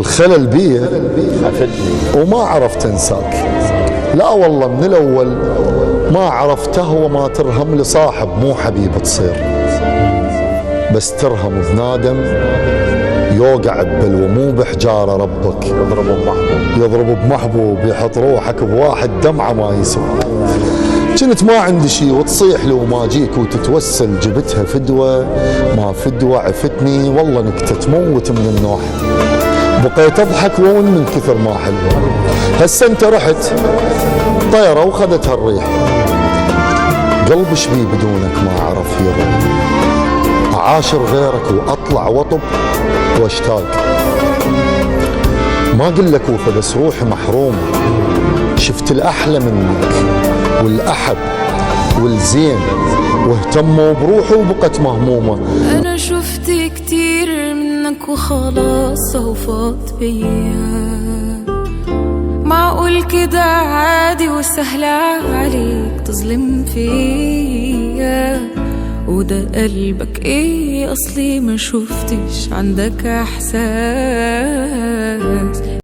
الخلل بيه وما عرفت انساك. لا والله من الاول ما عرفته وما ترهم لصاحب مو حبيب تصير، بس ترهم بنادم يوقع ببلوى مو بحجاره ربك. يضرب بمحبوب يحط روحك بواحد دمعه ما يسوى. كنت ما عندي شي وتصيح لو ما جيك وتتوسل جبتها فدوة ما فدوة عفتني والله نكتة تموت من النوح. بقيت اضحك وون من كثر ما حلوة. هسه انت رحت طيرة وخذتها الريح، قلب شبي بدونك ما عرف يروح. اعاشر غيرك واطلع واطب واشتاق، ما اقول لك وفى بس روحي محرومة. شفت الاحلى منك والاحب والزين واهتموا بروحي وبقت مهمومة. انا شفت كتير منك وخلاص وفاض بيا، معقول كده عادي وسهل عليك تظلم فيا؟ وده قلبك ايه اصلي ما شفتش عندك احساس.